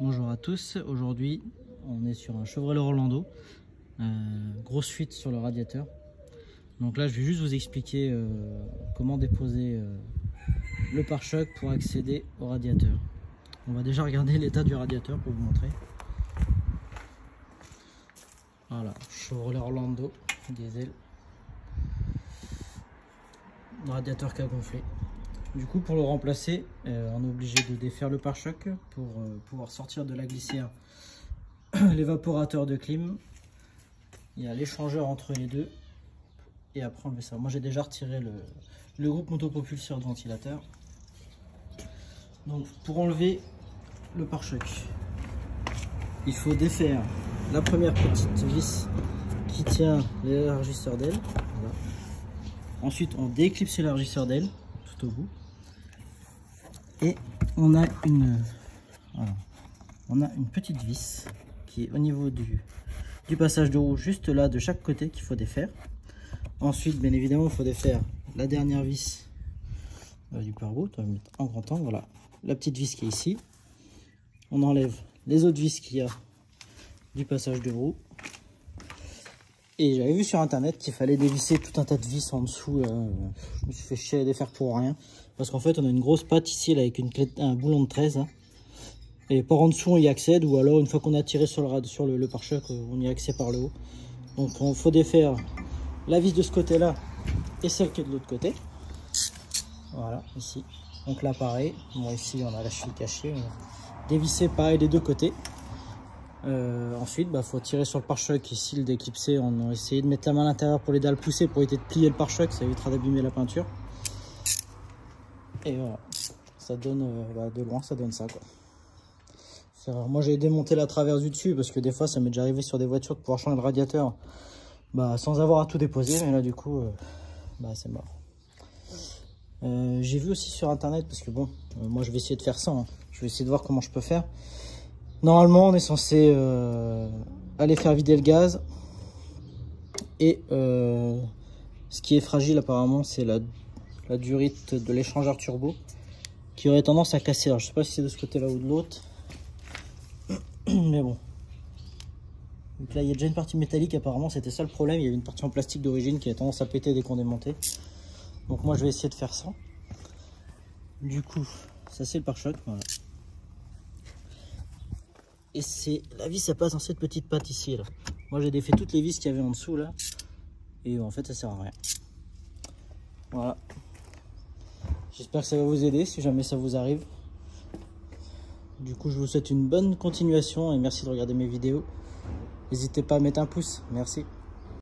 Bonjour à tous, aujourd'hui on est sur un Chevrolet Orlando, grosse fuite sur le radiateur. Donc là je vais juste vous expliquer comment déposer le pare-choc pour accéder au radiateur. On va déjà regarder l'état du radiateur pour vous montrer. Voilà, Chevrolet Orlando diesel, le radiateur qui a gonflé. Du coup, pour le remplacer, on est obligé de défaire le pare-choc pour pouvoir sortir de la glissière l'évaporateur de clim. Il y a l'échangeur entre les deux et après enlever ça. Moi j'ai déjà retiré le groupe motopropulseur de ventilateur. Donc pour enlever le pare-choc, il faut défaire la première petite vis qui tient l'élargisseur d'aile. Voilà. Ensuite on déclipse l'élargisseur d'aile tout au bout. Et on a une petite vis qui est au niveau du passage de roue, juste là de chaque côté, qu'il faut défaire. Ensuite, bien évidemment, il faut défaire la dernière vis du pare-roue. On va mettre en grand angle, voilà, la petite vis qui est ici. On enlève les autres vis qu'il y a du passage de roue. Et j'avais vu sur internet qu'il fallait dévisser tout un tas de vis en dessous. Je me suis fait chier à les défaire pour rien. Parce qu'en fait, on a une grosse patte ici là, avec un boulon de 13. Hein. Et par en dessous, on y accède. Ou alors, une fois qu'on a tiré sur le pare-choc, on y accède par le haut. Donc, il faut défaire la vis de ce côté-là et celle qui est de l'autre côté. Voilà, ici. Donc là, pareil. Bon, ici, on a la cheville cachée. Dévisser pareil des deux côtés. Ensuite, faut tirer sur le pare-choc. Ici, le déclipser, on a essayé de mettre la main à l'intérieur pour l'aider à le pousser pour éviter de plier le pare-choc. Ça évitera d'abîmer la peinture. Et voilà, ça donne, de loin, ça donne ça, quoi. Moi, j'ai démonté la traverse du dessus parce que des fois, ça m'est déjà arrivé sur des voitures de pouvoir changer le radiateur sans avoir à tout déposer. Mais là, du coup, c'est mort. J'ai vu aussi sur internet, parce que bon, moi, je vais essayer de faire ça. Hein. Je vais essayer de voir comment je peux faire. Normalement, on est censé aller faire vider le gaz. Et ce qui est fragile, apparemment, c'est la durite de l'échangeur turbo qui aurait tendance à casser. Alors, je sais pas si c'est de ce côté-là ou de l'autre. Mais bon. Donc là, il y a déjà une partie métallique. Apparemment, c'était ça le problème. Il y avait une partie en plastique d'origine qui avait tendance à péter dès qu'on démontait. Donc moi, je vais essayer de faire ça. Du coup, ça c'est le pare-choc. Voilà. Et c'est la vis, ça passe dans cette petite patte ici. Là. Moi, j'ai défait toutes les vis qu'il y avait en dessous là. Et en fait, ça sert à rien. Voilà. J'espère que ça va vous aider si jamais ça vous arrive. Du coup, je vous souhaite une bonne continuation et merci de regarder mes vidéos. N'hésitez pas à mettre un pouce. Merci.